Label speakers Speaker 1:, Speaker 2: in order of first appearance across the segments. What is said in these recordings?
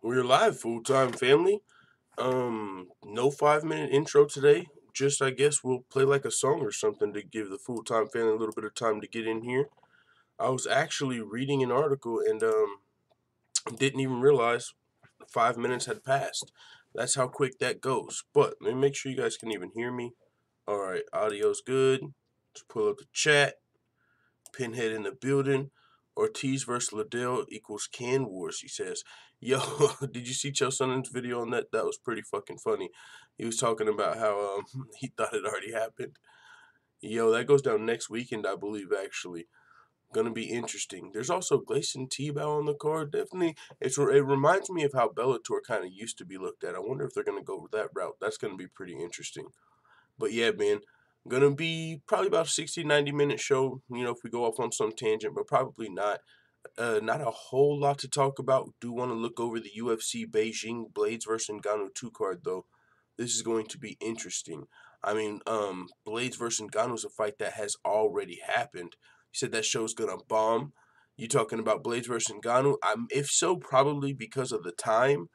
Speaker 1: We're live, full-time family. No 5-minute intro today. Just, I guess, we'll play like a song or something to give the full-time family a little bit of time to get in here. I was actually reading an article and didn't even realize 5 minutes had passed. That's how quick that goes. But let me make sure you guys can even hear me. All right, audio's good. Let's pull up the chat. Pinhead in the building. Ortiz versus Liddell equals Can Wars, he says. Yo, did you see Chael Sonnen's video on that? That was pretty fucking funny. He was talking about how he thought it already happened. Yo, that goes down next weekend, I believe, actually. Gonna be interesting. There's also Gleison Tebow on the card. Definitely, it reminds me of how Bellator kind of used to be looked at. I wonder if they're gonna go that route. That's gonna be pretty interesting. But yeah, man, gonna be probably about a 60, 90-minute show, if we go off on some tangent, but probably not. Not a whole lot to talk about. Do want to look over the UFC Beijing Blaydes versus Ngannou 2 card, though. This is going to be interesting. I mean, Blaydes versus Ngannou is a fight that has already happened. You said that show's gonna bomb. You talking about Blaydes versus Ngannou? If so, probably because of the time.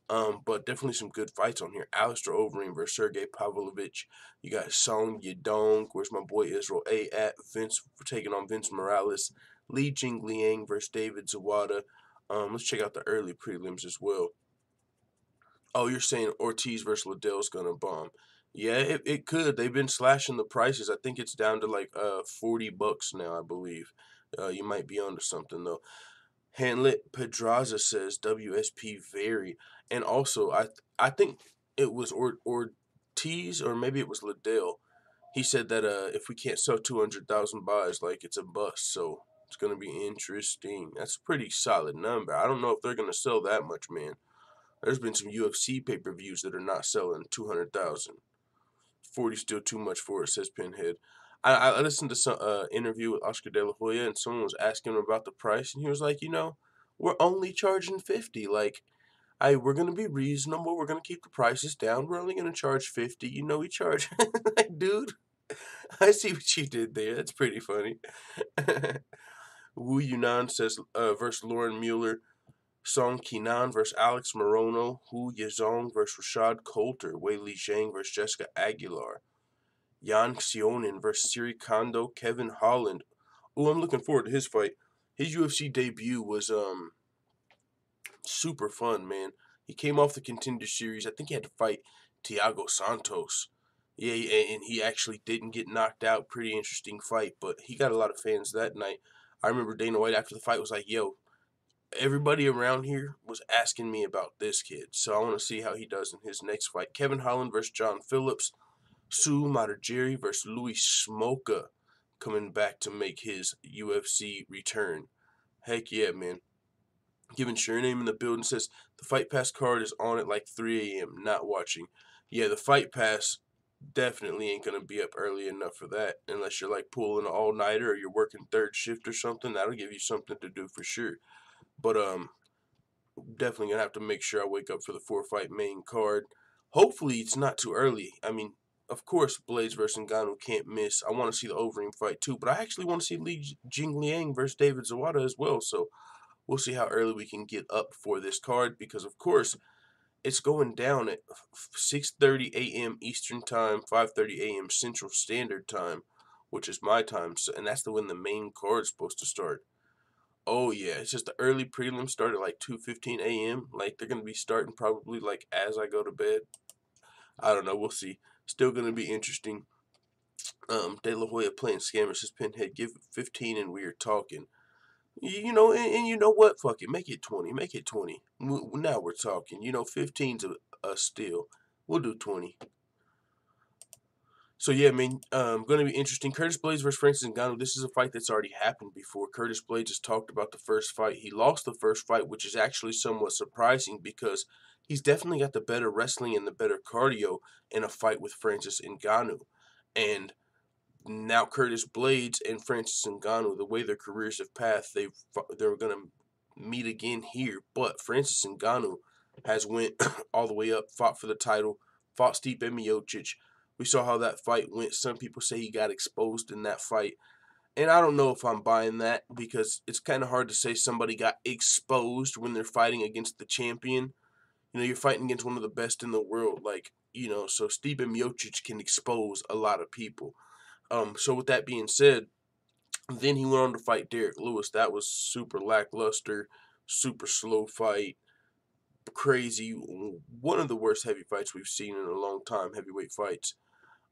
Speaker 1: But definitely some good fights on here. Alistair Overeem versus Sergey Pavlovich. You got Song Yadong. Where's my boy Israel A at? Vince taking on Vince Morales. Li Jingliang versus David Zawada. Let's check out the early prelims as well. Oh, you're saying Ortiz versus Liddell's gonna bomb? Yeah, it could. They've been slashing the prices. I think it's down to like $40 now, I believe. You might be onto something though. Hanlet Pedraza says WSP very, and also I think it was Ortiz or maybe it was Liddell. He said that if we can't sell 200,000 buys, like it's a bust. So it's gonna be interesting. That's a pretty solid number. I don't know if they're gonna sell that much, man. There's been some UFC pay-per-views that are not selling 200,000. 40 still too much for it, says Pinhead. I listened to some interview with Oscar De La Hoya, and someone was asking him about the price, and he was like, we're only charging 50. Like, we're gonna be reasonable. We're gonna keep the prices down. We're only gonna charge 50. We charge. Like, dude, I see what you did there. That's pretty funny. Wu Yunan says versus Lauren Mueller. Song Kinan versus Alex Morono. Hu Yazong versus Rashad Coulter. Wei Li Zhang versus Jessica Aguilar. Jan Sionin versus Siri Kondo. Kevin Holland. Oh, I'm looking forward to his fight. His UFC debut was super fun, man. He came off the Contender Series. I think he had to fight Thiago Santos. Yeah, and he actually didn't get knocked out. Pretty interesting fight, but he got a lot of fans that night. I remember Dana White after the fight was like, yo, everybody around here was asking me about this kid, so I want to see how he does in his next fight. Kevin Holland versus John Phillips. Sue Matajiri versus Louis Smoka coming back to make his UFC return. Heck yeah, man. Giving Surename in the building says the Fight Pass card is on at like 3 a.m. Not watching. Yeah, the Fight Pass definitely ain't gonna be up early enough for that unless you're like pulling an all-nighter or you're working third shift or something. That'll give you something to do for sure. But definitely gonna have to make sure I wake up for the 4-fight main card. Hopefully it's not too early. I mean, of course, Blaydes versus Ngannou can't miss. I want to see the Overeem fight too, but I actually want to see Li Jingliang versus David Zawada as well. So we'll see how early we can get up for this card because, of course, it's going down at 6:30 a.m. Eastern Time, 5:30 a.m. Central Standard Time, which is my time, and that's when the main card's supposed to start. Oh yeah, it's just the early prelims start at like 2:15 a.m. Like they're gonna be starting probably like as I go to bed. I don't know. We'll see. Still gonna be interesting. De La Hoya playing scammers. His Pinhead give it 15 and we are talking. And you know what? Fuck it. Make it 20. Make it 20. Now we're talking. 15's a steal. We'll do 20. So yeah, I mean, going to be interesting. Curtis Blaydes versus Francis Ngannou. This is a fight that's already happened before. Curtis Blaydes has talked about the first fight. He lost the first fight, which is actually somewhat surprising because he's definitely got the better wrestling and the better cardio in a fight with Francis Ngannou. And now Curtis Blaydes and Francis Ngannou, the way their careers have passed, they're going to meet again here. But Francis Ngannou has went all the way up, fought for the title, fought Stipe Miocic. We saw how that fight went. Some people say he got exposed in that fight. And I don't know if I'm buying that, because it's kind of hard to say somebody got exposed when they're fighting against the champion. You know, you're fighting against one of the best in the world. Like, you know, so Stipe Miocic can expose a lot of people. So with that being said, then he went on to fight Derek Lewis. That was super lackluster, super slow fight, crazy. One of the worst heavy fights we've seen in a long time, heavyweight fights.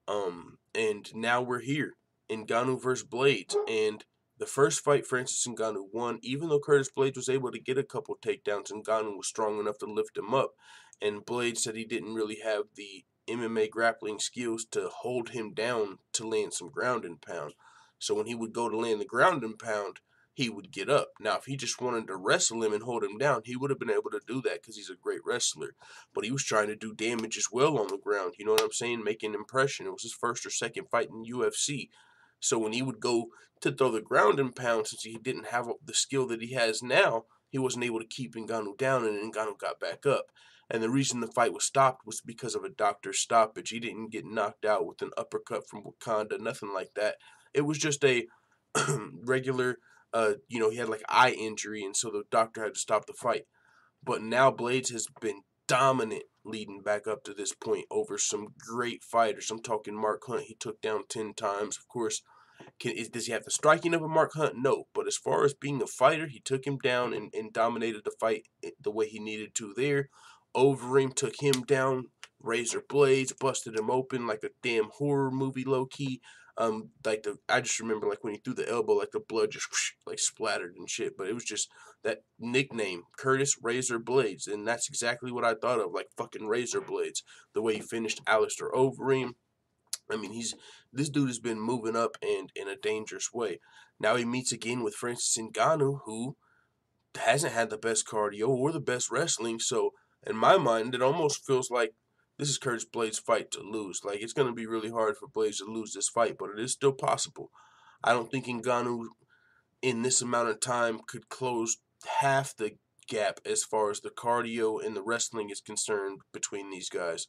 Speaker 1: And now we're here, Ngannou versus Blaydes, and the first fight Francis Ngannou won, even though Curtis Blaydes was able to get a couple takedowns. Ngannou was strong enough to lift him up, and Blaydes said he didn't really have the MMA grappling skills to hold him down to land some ground and pound. So when he would go to land the ground and pound, he would get up. Now, if he just wanted to wrestle him and hold him down, he would have been able to do that because he's a great wrestler. But he was trying to do damage as well on the ground. You know what I'm saying? Make an impression. It was his first or second fight in UFC. So when he would go to throw the ground and pound, since he didn't have the skill that he has now, he wasn't able to keep Ngannou down, and Ngannou got back up. And the reason the fight was stopped was because of a doctor's stoppage. He didn't get knocked out with an uppercut from Wakanda, nothing like that. It was just a regular, you know, he had like eye injury, and so the doctor had to stop the fight. But now Blaydes has been dominant leading back up to this point over some great fighters. I'm talking Mark Hunt, he took down 10 times. Of course, does he have the striking of a Mark Hunt? No. But as far as being a fighter, he took him down and dominated the fight the way he needed to there. Overeem took him down, razor blades, busted him open like a damn horror movie, low key. I just remember like when he threw the elbow, like the blood just whoosh, like splattered and shit. But it was just that nickname, Curtis Razor Blaydes, and that's exactly what I thought of, like fucking razor blades. The way he finished Alistair Overeem. I mean, this dude has been moving up and in a dangerous way. Now he meets again with Francis Ngannou, who hasn't had the best cardio or the best wrestling. So in my mind, it almost feels like this is Curtis Blaydes' fight to lose. Like, it's going to be really hard for Blaydes to lose this fight, but it is still possible. I don't think Ngannou in this amount of time could close half the gap as far as the cardio and the wrestling is concerned between these guys.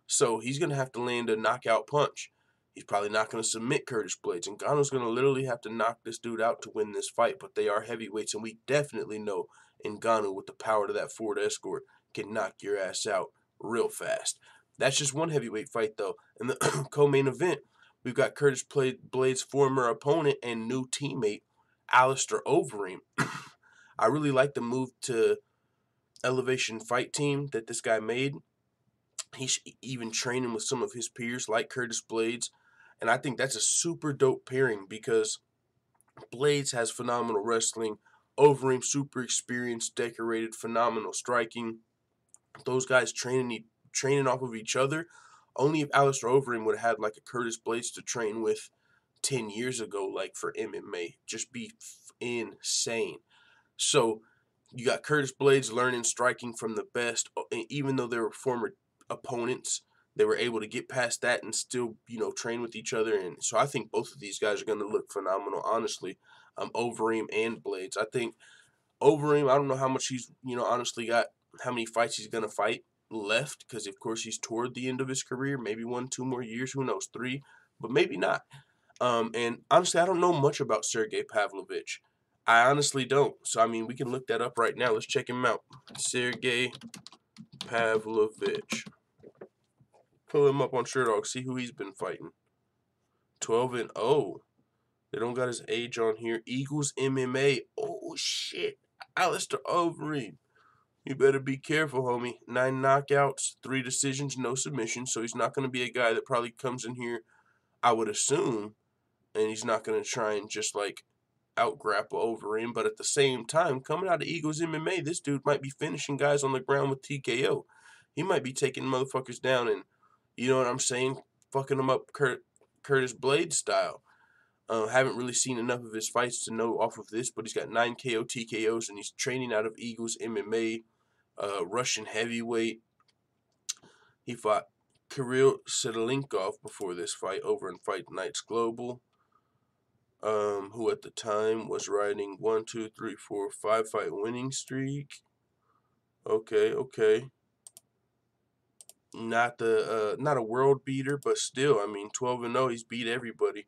Speaker 1: So he's going to have to land a knockout punch. He's probably not going to submit Curtis Blaydes. And Ngannou's going to literally have to knock this dude out to win this fight. But they are heavyweights, and we definitely know Ngannou, with the power to that Ford Escort, can knock your ass out real fast. That's just one heavyweight fight, though. In the co-main event, we've got Curtis Blaydes' former opponent and new teammate, Alistair Overeem. I really like the move to Elevation Fight Team that this guy made. He's even training with some of his peers like Curtis Blaydes. And I think that's a super dope pairing because Blaydes has phenomenal wrestling. Overeem, super experienced, decorated, phenomenal striking. Those guys training off of each other. Only if Alistair Overeem would have had like a Curtis Blaydes to train with 10 years ago, like for MMA. Just be insane. So you got Curtis Blaydes learning striking from the best, even though they were former opponents. They were able to get past that and still, you know, train with each other. And so I think both of these guys are going to look phenomenal, honestly. Overeem and Blaydes. I think Overeem, I don't know how much he's, you know, honestly got, how many fights he's going to fight left, because of course he's toward the end of his career. Maybe 1-2 more years, who knows, 3, but maybe not. And honestly, I don't know much about Sergey Pavlovich. I honestly don't. So, I mean, we can look that up right now. Let's check him out. Sergey Pavlovich. Pull him up on Sherdog. See who he's been fighting. 12-0. They don't got his age on here. Eagles MMA. Oh, shit. Alistair Overeem. You better be careful, homie. 9 knockouts, 3 decisions, no submissions. So he's not going to be a guy that probably comes in here, I would assume, and he's not going to try and just, like, out-grapple Overeem. But at the same time, coming out of Eagles MMA, this dude might be finishing guys on the ground with TKO. He might be taking motherfuckers down and, you know what I'm saying, fucking them up Curtis Blaydes style. Haven't really seen enough of his fights to know off of this, but he's got 9 KO TKOs, and he's training out of Eagles MMA, Russian heavyweight. He fought Kirill Sedelinkov before this fight over in Fight Nights Global, who at the time was riding 1, 2, 3, 4, 5 fight winning streak. Okay. Not a world beater, but still, I mean, 12-0, he's beat everybody.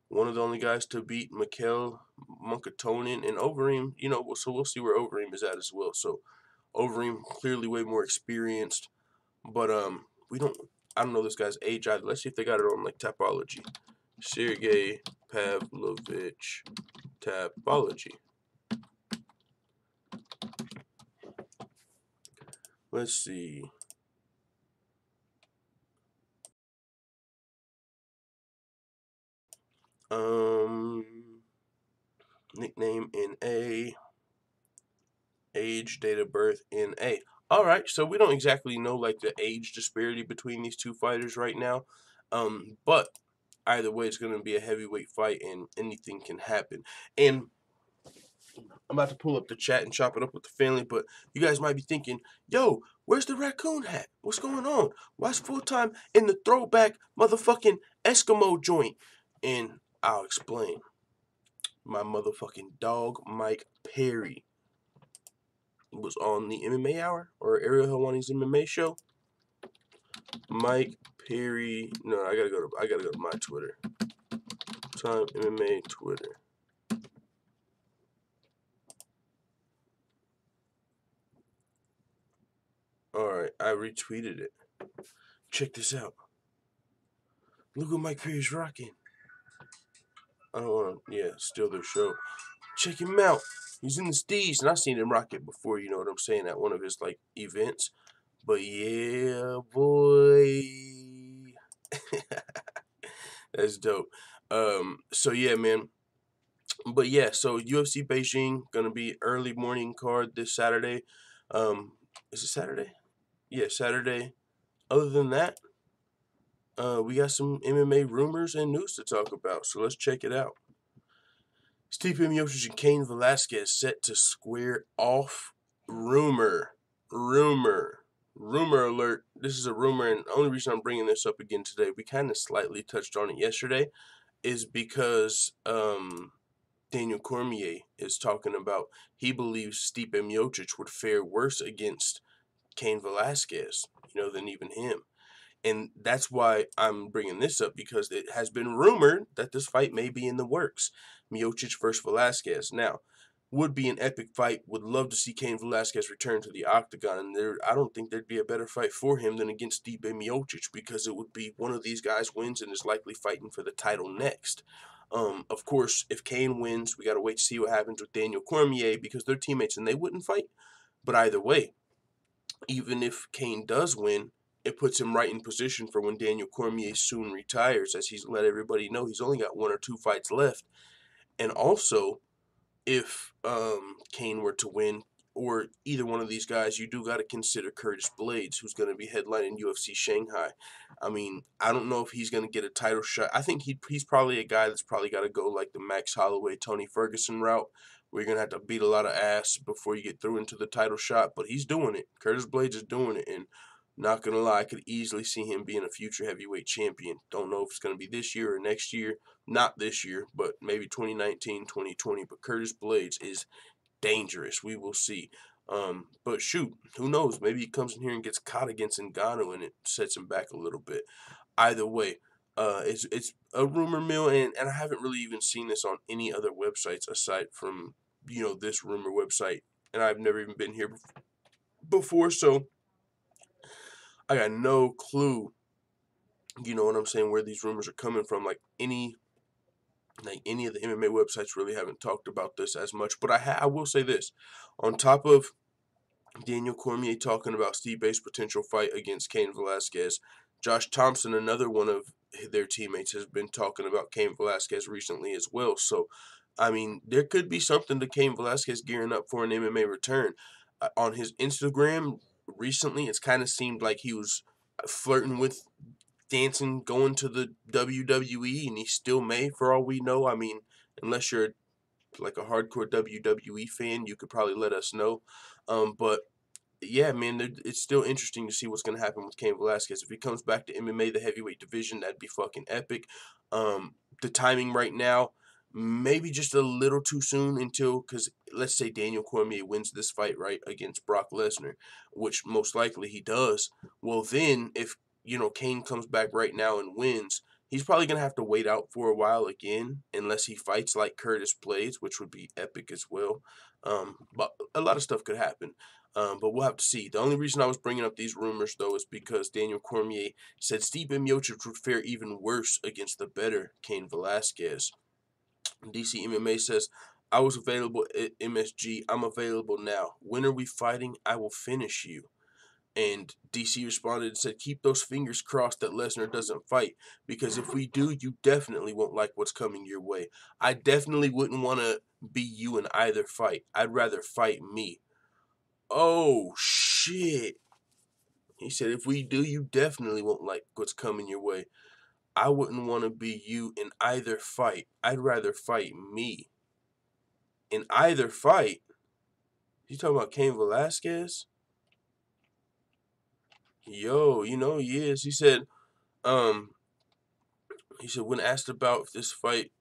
Speaker 1: one of the only guys to beat Mikhail Munkatonen and Overeem. So we'll see where Overeem is at as well. So Overeem clearly way more experienced, but we don't. I don't know this guy's age either. Let's see if they got it on like Tapology. Sergey Pavlovich Tapology. Let's see. Nickname NA. Age, date of birth NA. Alright, so we don't exactly know like the age disparity between these two fighters right now. But either way, it's going to be a heavyweight fight and anything can happen. And I'm about to pull up the chat and chop it up with the family, but you guys might be thinking, yo, where's the raccoon hat? What's going on? Why's full time in the throwback motherfucking Eskimo joint? And I'll explain. My motherfucking dog, Mike Perry, was on the MMA Hour or Ariel Helwani's MMA show. Mike Perry. No, I gotta go to my Twitter. Time MMA Twitter. Alright, I retweeted it. Check this out. Look what Mike Perry's rocking. I don't want to, steal their show. Check him out. He's in the steez, and I've seen him rock it before, you know what I'm saying, at one of his, like, events. But yeah, boy. That's dope. So yeah, man. But yeah, so UFC Beijing gonna be early morning card this Saturday. Is it Saturday? Yeah, Saturday. Other than that, we got some MMA rumors and news to talk about. So let's check it out. Stipe Miocic and Cain Velasquez set to square off. Rumor alert. This is a rumor, and the only reason I'm bringing this up again today, we kind of slightly touched on it yesterday, is because Daniel Cormier is talking about he believes Stipe Miocic would fare worse against Cain Velasquez, than even him. And that's why I'm bringing this up, because it has been rumored that this fight may be in the works. Miocic versus Velasquez. Now, would be an epic fight. Would love to see Cain Velasquez return to the octagon. And I don't think there'd be a better fight for him than against Stipe Miocic, because it would be one of these guys wins and is likely fighting for the title next. Of course, if Cain wins, we got to wait to see what happens with Daniel Cormier, because they're teammates and they wouldn't fight. But either way, even if Cain does win, it puts him right in position for when Daniel Cormier soon retires, as he's let everybody know he's only got 1 or 2 fights left. And also, if Cain were to win, or either one of these guys, you do got to consider Curtis Blaydes, who's going to be headlining UFC Shanghai. I mean, I don't know if he's going to get a title shot. I think he's probably a guy that's probably got to go like the Max Holloway, Tony Ferguson route, where you're going to have to beat a lot of ass before you get through into the title shot. But he's doing it. Curtis Blaydes is doing it. And not going to lie, I could easily see him being a future heavyweight champion. Don't know if it's going to be this year or next year. Not this year, but maybe 2019, 2020. But Curtis Blaydes is dangerous. We will see. But shoot, who knows? Maybe he comes in here and gets caught against Ngannou and it sets him back a little bit. Either way, it's a rumor mill, and I haven't really even seen this on any other websites aside from, this rumor website. And I've never even been here before, so I got no clue, you know what I'm saying, where these rumors are coming from. Like any of the MMA websites really haven't talked about this as much. But I will say this. On top of Daniel Cormier talking about Stipe's potential fight against Cain Velasquez, Josh Thompson, another one of their teammates, has been talking about Cain Velasquez recently as well. So, I mean, there could be something to Cain Velasquez gearing up for an MMA return. On his Instagram recently, it's kind of seemed like he was flirting with dancing, going to the WWE, and he still may, for all we know. I mean, unless you're like a hardcore WWE fan, you could probably let us know. But yeah, man, it's still interesting to see what's going to happen with Cain Velasquez. If he comes back to MMA, the heavyweight division, that'd be fucking epic. The timing right now, maybe just a little too soon until, because let's say Daniel Cormier wins this fight, right, against Brock Lesnar, which most likely he does. Well, then, if, Cain comes back right now and wins, He's probably going to have to wait out for a while again, unless he fights like Curtis Blaydes, which would be epic as well. But a lot of stuff could happen. But we'll have to see. The only reason I was bringing up these rumors, though, is because Daniel Cormier said Stipe Miocic would fare even worse against the better Cain Velasquez. DC MMA says, I was available at MSG. I'm available now. When are we fighting? I will finish you. And DC responded and said, keep those fingers crossed that Lesnar doesn't fight, because if we do, you definitely won't like what's coming your way. I definitely wouldn't want to be you in either fight. I'd rather fight me. Oh, shit. He said, if we do, you definitely won't like what's coming your way. I wouldn't want to be you in either fight. I'd rather fight me. In either fight? You talking about Cain Velasquez? Yo, you know he is. He said when asked about this fight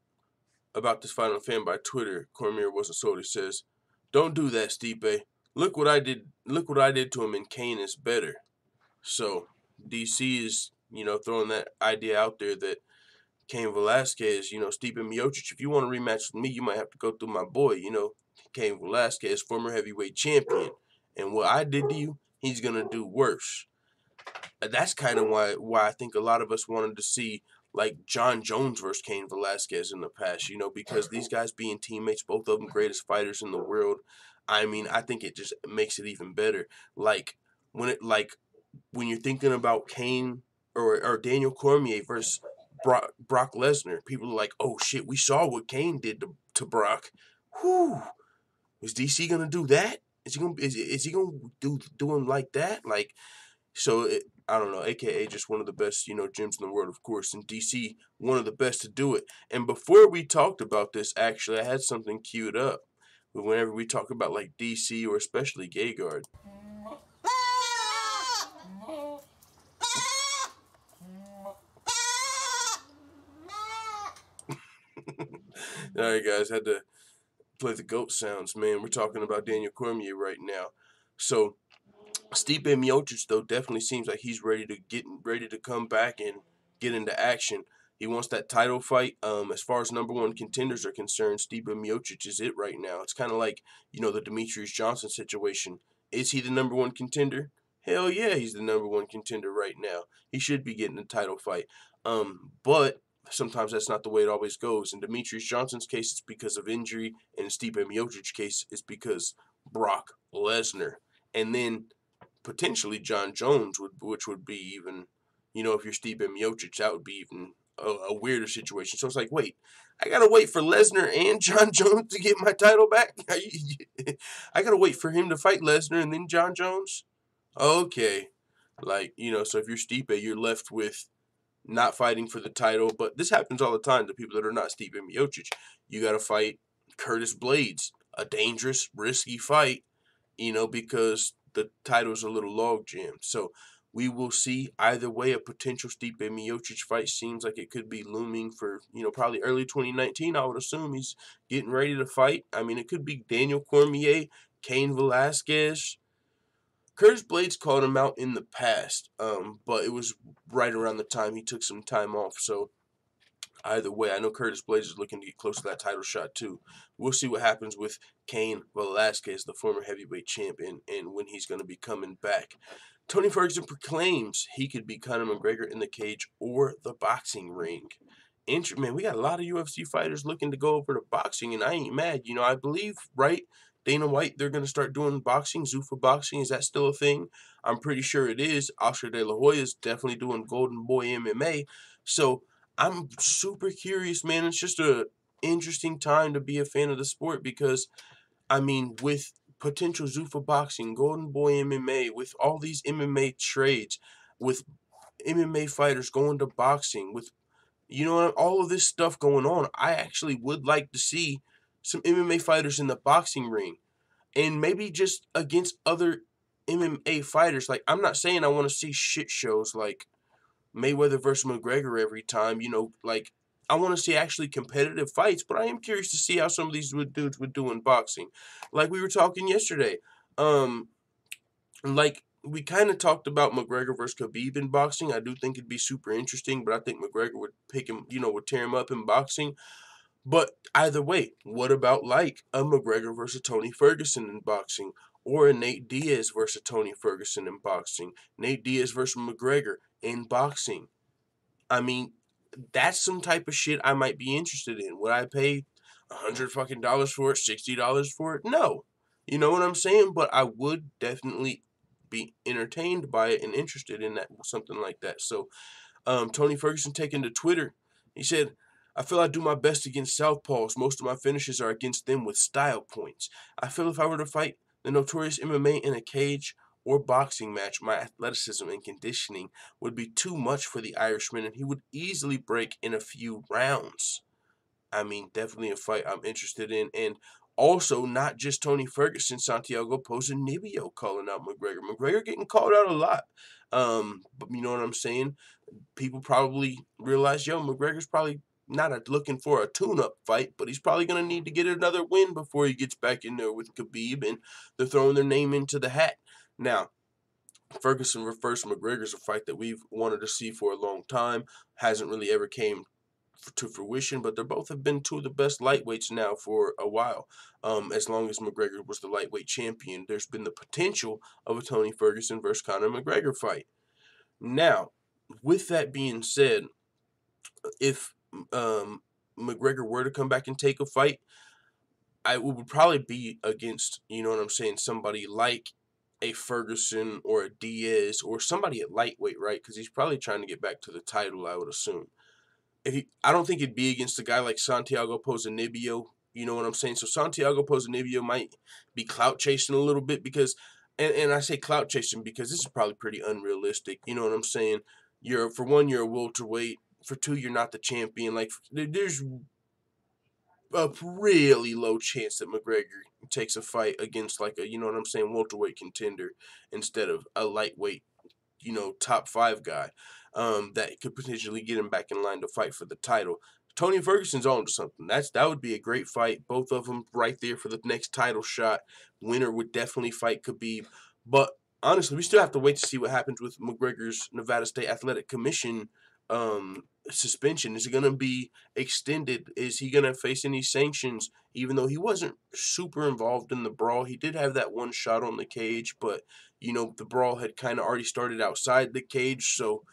Speaker 1: on fan by Twitter, Cormier wasn't sold. He says, don't do that, Stipe. Look what I did to him, and Cain is better. So DC is, throwing that idea out there that Cain Velasquez, Stipe Miocic, if you want to rematch with me, you might have to go through my boy, Cain Velasquez, former heavyweight champion. And what I did to you, he's gonna do worse. That's kind of why I think a lot of us wanted to see like John Jones versus Cain Velasquez in the past, because these guys being teammates, both of them greatest fighters in the world. I mean, I think it just makes it even better. Like when you're thinking about Cain or Daniel Cormier versus Brock Lesnar, people are like, oh shit, we saw what Cain did to Brock. Whew. Is DC gonna do that? Is he gonna do him like that? Like, so I don't know. AKA just one of the best gyms in the world, of course, and DC one of the best to do it. And before we talked about this, actually, I had something queued up. But whenever we talk about like DC or especially Gegard. All right, guys, had to play the goat sounds, man. We're talking about Daniel Cormier right now. So Stipe Miocic, though, definitely seems like he's ready to come back and get into action. He wants that title fight. As far as number one contenders are concerned, Stipe Miocic is it right now. It's kind of like, the Demetrius Johnson situation. Is he the number one contender? Hell yeah, he's the number one contender right now. He should be getting a title fight. But sometimes that's not the way it always goes. In Demetrius Johnson's case, it's because of injury. And in Stipe Miocic's case, it's because Brock Lesnar. And then potentially John Jones, which would be even, if you're Stipe Miocic, that would be even a weirder situation. So it's like, wait, I got to wait for Lesnar and John Jones to get my title back? I got to wait for him to fight Lesnar and then John Jones? Okay. Like, so if you're Stipe, you're left with not fighting for the title. But this happens all the time to people that are not Stipe Miocic. You got to fight Curtis Blaydes, a dangerous, risky fight, because the title's a little log jammed. So we will see. Either way, a potential Stipe Miocic fight seems like it could be looming for, probably early 2019. I would assume he's getting ready to fight. I mean, it could be Daniel Cormier, Cain Velasquez. Curtis Blaydes called him out in the past, but it was right around the time he took some time off. So either way, I know Curtis Blaydes is looking to get close to that title shot too. We'll see what happens with Cain Velasquez, the former heavyweight champion, and when he's going to be coming back. Tony Ferguson proclaims he could be Conor McGregor in the cage or the boxing ring. Man, we got a lot of UFC fighters looking to go over to boxing, and I ain't mad. I believe, right, Dana White, they're going to start doing boxing, Zuffa boxing. Is that still a thing? I'm pretty sure it is. Oscar De La Hoya is definitely doing Golden Boy MMA. So I'm super curious, man. It's just a interesting time to be a fan of the sport because, I mean, with potential Zuffa boxing, Golden Boy MMA, with all these MMA trades, with MMA fighters going to boxing, with, all of this stuff going on, I actually would like to see some MMA fighters in the boxing ring and maybe just against other MMA fighters. Like, I'm not saying I want to see shit shows like Mayweather versus McGregor every time, like, I want to see actually competitive fights, but I am curious to see how some of these dudes would do in boxing. Like we were talking yesterday, like we kind of talked about McGregor versus Khabib in boxing. I do think it'd be super interesting, but I think McGregor would pick him, would tear him up in boxing. But either way, what about like a McGregor versus Tony Ferguson in boxing? Or a Nate Diaz versus Tony Ferguson in boxing? Nate Diaz versus McGregor in boxing? I mean, that's some type of shit I might be interested in. Would I pay $100 for it, $60 for it? No. You know what I'm saying? But I would definitely be entertained by it and interested in that, something like that. So Tony Ferguson taking to Twitter, he said, I feel I do my best against southpaws. Most of my finishes are against them with style points. I feel if I were to fight the notorious MMA in a cage or boxing match, my athleticism and conditioning would be too much for the Irishman, and he would easily break in a few rounds. I mean, definitely a fight I'm interested in. And also, not just Tony Ferguson, Santiago Ponzinibbio calling out McGregor. McGregor getting called out a lot. But you know what I'm saying? People probably realize, McGregor's probably not looking for a tune-up fight, but he's probably going to need to get another win before he gets back in there with Khabib, and they're throwing their name into the hat. Now, Ferguson versus McGregor's a fight that we've wanted to see for a long time. Hasn't really ever came to fruition, but they both have been two of the best lightweights now for a while. As long as McGregor was the lightweight champion, there's been the potential of a Tony Ferguson versus Conor McGregor fight. Now, with that being said, if McGregor were to come back and take a fight, I would probably be against, somebody like a Ferguson or a Diaz or somebody at lightweight, right? Because he's probably trying to get back to the title, I would assume. I don't think it'd be against a guy like Santiago Ponzinibbio. You know what I'm saying? So Santiago Ponzinibbio might be clout chasing a little bit because, and I say clout chasing because this is probably pretty unrealistic. You know what I'm saying? For one, you're a welterweight. For two, you're not the champion. Like, there's a really low chance that McGregor takes a fight against like a, welterweight contender instead of a lightweight, top 5 guy that could potentially get him back in line to fight for the title. Tony Ferguson's on to something. That would be a great fight. Both of them right there for the next title shot. Winner would definitely fight Khabib. But honestly, we still have to wait to see what happens with McGregor's Nevada State Athletic Commission suspension. Is it going to be extended? Is he going to face any sanctions? Even though he wasn't super involved in the brawl, he did have that one shot on the cage, but the brawl had kind of already started outside the cage, so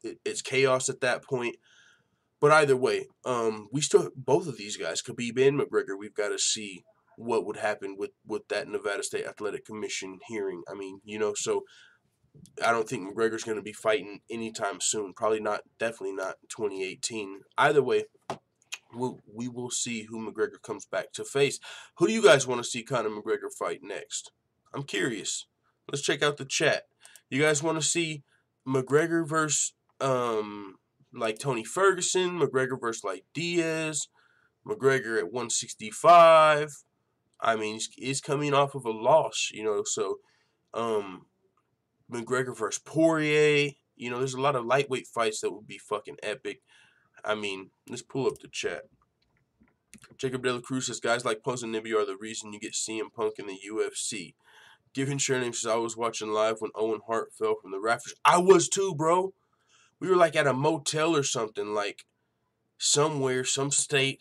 Speaker 1: it's chaos at that point. But either way, we still, both of these guys, Khabib and McGregor, we've got to see what would happen with that Nevada State Athletic Commission hearing. I mean, so I don't think McGregor's going to be fighting anytime soon. Probably not, definitely not 2018. Either way, we will see who McGregor comes back to face. Who do you guys want to see Conor McGregor fight next? I'm curious. Let's check out the chat. You guys want to see McGregor versus like Tony Ferguson, McGregor versus like Diaz, McGregor at 165? I mean, he's coming off of a loss, so McGregor versus Poirier. There's a lot of lightweight fights that would be fucking epic. I mean, let's pull up the chat. Jacob De La Cruz says, guys like Ponzinibbio are the reason you get CM Punk in the UFC. Given Surname says, I was watching live when Owen Hart fell from the rafters. I was too, bro. We were like at a motel or something, like somewhere, some state.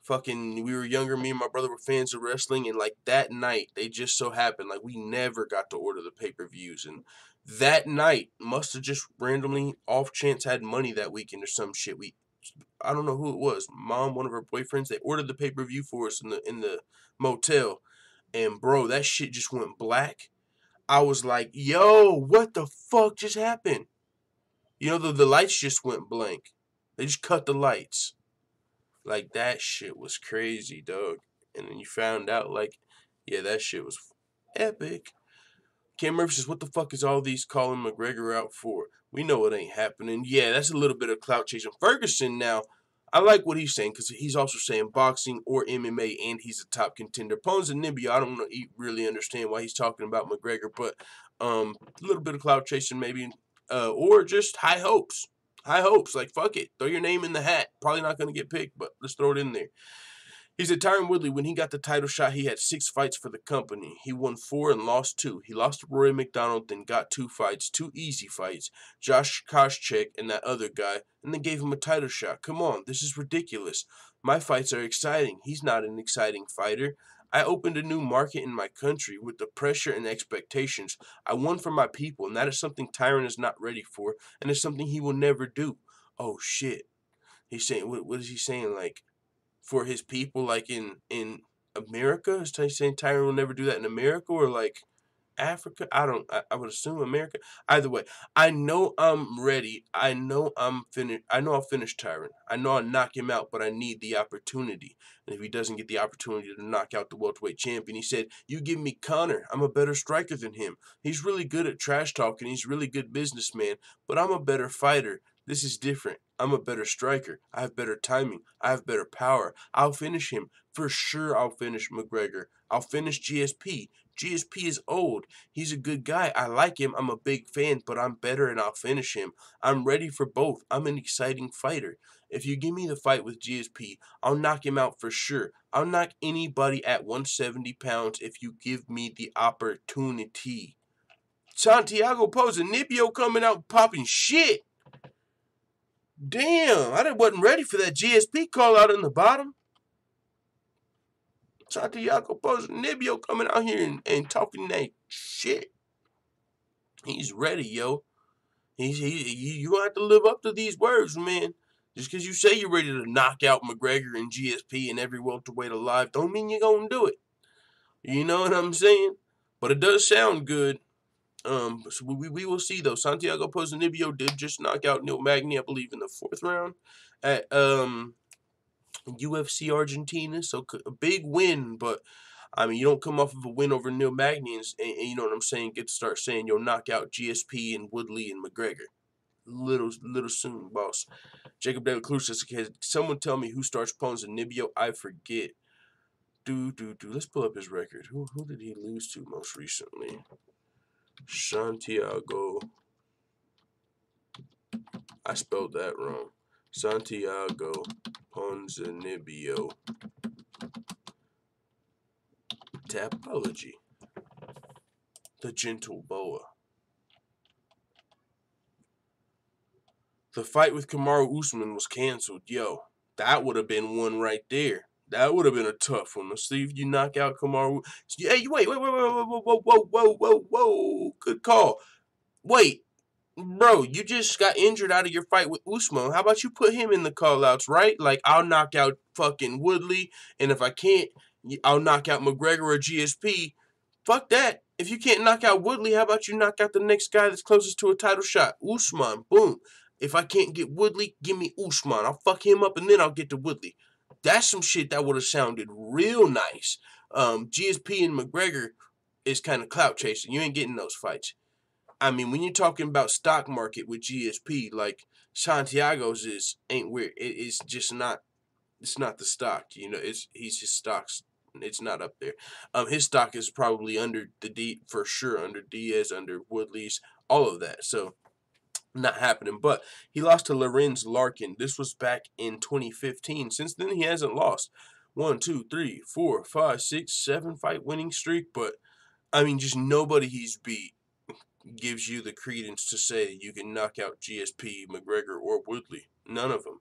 Speaker 1: Fucking, we were younger. Me and my brother were fans of wrestling, and like that night, they just so happened, like we never got to order the pay-per-views, and that night must have just randomly, off chance, had money that weekend or some shit. I don't know who it was. Mom, one of her boyfriends, they ordered the pay-per-view for us in the motel, and bro, that shit just went black. I was like, yo, what the fuck just happened? The lights just went blank. They just cut the lights. Like, that shit was crazy, dog. And then you found out, like, yeah, that shit was epic. Cam Murphy says, what the fuck is all these calling McGregor out for? We know it ain't happening. Yeah, that's a little bit of clout chasing. Ferguson, now, I like what he's saying because he's also saying boxing or MMA, and he's a top contender. Ponzinibbio, I don't really understand why he's talking about McGregor, but a little bit of clout chasing maybe, or just high hopes. High hopes, like, fuck it. Throw your name in the hat. Probably not going to get picked, but let's throw it in there. He said Tyron Woodley, when he got the title shot, he had 6 fights for the company. He won 4 and lost 2. He lost to Rory McDonald, then got 2 fights, 2 easy fights, Josh Koscheck and that other guy, and then gave him a title shot. Come on, this is ridiculous. My fights are exciting. He's not an exciting fighter. I opened a new market in my country with the pressure and expectations. I won for my people, and that is something Tyron is not ready for, and it's something he will never do. Oh, shit. He's saying, what is he saying, like, for his people, like in America? Is he saying Tyron will never do that in America, or like Africa? I would assume America. Either way, I know I'm ready. I know I'm finished. I know I'll finish Tyron. I know I'll knock him out, but I need the opportunity. And if he doesn't get the opportunity to knock out the welterweight champion, he said, "You give me Conor. I'm a better striker than him. He's really good at trash talking. He's a really good businessman, but I'm a better fighter. This is different. I'm a better striker. I have better timing. I have better power. I'll finish him. For sure, I'll finish McGregor. I'll finish GSP. GSP is old. He's a good guy. I like him. I'm a big fan, but I'm better and I'll finish him. I'm ready for both. I'm an exciting fighter. If you give me the fight with GSP, I'll knock him out for sure. I'll knock anybody at 170 pounds if you give me the opportunity." Santiago Ponzinibbio coming out popping shit. Damn, I wasn't ready for that GSP call out in the bottom. Santiago Ponzinibbio coming out here and talking that shit. He's ready, yo. You gonna have to live up to these words, man. Just because you say you're ready to knock out McGregor and GSP and every welterweight alive, don't mean you're gonna do it. You know what I'm saying? But it does sound good. So we will see though. Santiago Ponzinibbio did just knock out Neil Magny, I believe, in the 4th round at UFC Argentina. So a big win, but I mean, you don't come off of a win over Neil Magny and you know what I'm saying, get to start saying you'll knock out GSP and Woodley and McGregor. Little soon, boss. Jacob De La Cruz says, "Can someone tell me who starts Ponzinibbio? I forget." Let's pull up his record. Who did he lose to most recently? Santiago. I spelled that wrong. Santiago Ponzinibbio. Tapology. The Gentle Boa. The fight with Kamaru Usman was canceled. Yo, that would have been one right there. That would have been a tough one. Let's see if you knock out Kamaru. Hey, wait. Whoa. Good call. Wait, bro, you just got injured out of your fight with Usman. How about you put him in the call-outs, right? Like, I'll knock out fucking Woodley, and if I can't, I'll knock out McGregor or GSP. Fuck that. If you can't knock out Woodley, how about you knock out the next guy that's closest to a title shot? Usman. Boom. If I can't get Woodley, give me Usman. I'll fuck him up, and then I'll get to Woodley. That's some shit that would have sounded real nice. GSP and McGregor is kind of clout chasing. You ain't getting those fights. I mean, when you're talking about stock market with GSP, like Santiago's ain't where it's just not. It's not the stock, you know. His stocks. It's not up there. His stock is probably under for sure, under Diaz, under Woodley's, all of that. So not happening. But he lost to Lorenz Larkin. This was back in 2015. Since then, he hasn't lost. 1, 2, 3, 4, 5, 6, 7 fight winning streak. But I mean, just nobody he's beat gives you the credence to say you can knock out GSP, McGregor, or Woodley. None of them.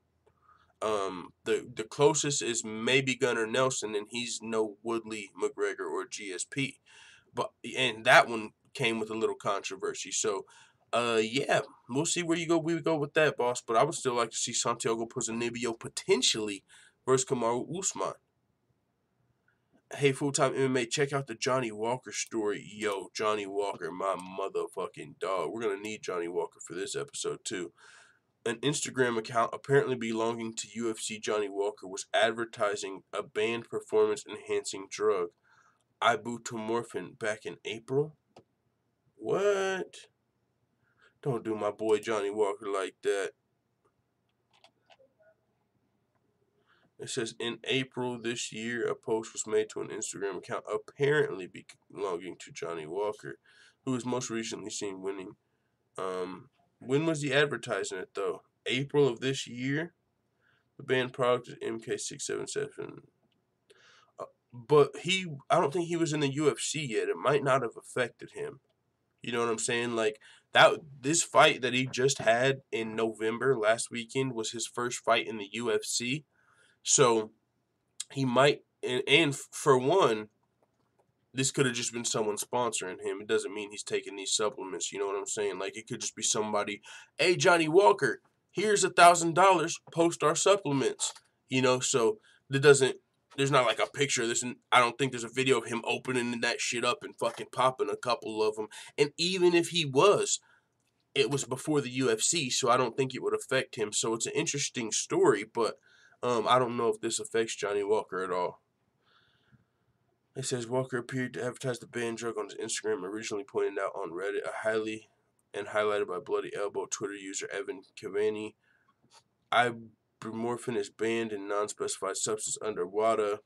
Speaker 1: The closest is maybe Gunnar Nelson, and he's no Woodley, McGregor, or GSP. And that one came with a little controversy. So, yeah, we'll see where we go with that, boss. But I would still like to see Santiago Ponzinibbio potentially versus Kamaru Usman. Hey, Full-Time MMA, check out the Johnny Walker story. Yo, Johnny Walker, my motherfucking dog. We're going to need Johnny Walker for this episode, too. An Instagram account apparently belonging to UFC Johnny Walker was advertising a banned performance-enhancing drug, ibuprofen, back in April. What? Don't do my boy Johnny Walker like that. It says, in April this year, a post was made to an Instagram account apparently belonging to Johnny Walker, who was most recently seen winning. When was he advertising it, though? April of this year? The banned product is MK677. but I don't think he was in the UFC yet. It might not have affected him. You know what I'm saying? Like this fight that he just had in November last weekend was his first fight in the UFC. So he might, and for one, this could have just been someone sponsoring him. It doesn't mean he's taking these supplements. You know what I'm saying? Like, it could just be somebody, hey, Johnny Walker, here's $1,000, post our supplements. You know, so there's not like a picture of this. And I don't think there's a video of him opening that shit up and fucking popping a couple of them. And even if he was, it was before the UFC, so I don't think it would affect him. So it's an interesting story, but I don't know if this affects Johnny Walker at all. It says Walker appeared to advertise the banned drug on his Instagram, originally pointed out on Reddit, and highlighted by Bloody Elbow Twitter user Evan Cavani. Ibuprofen is banned in non-specified substance under WADA.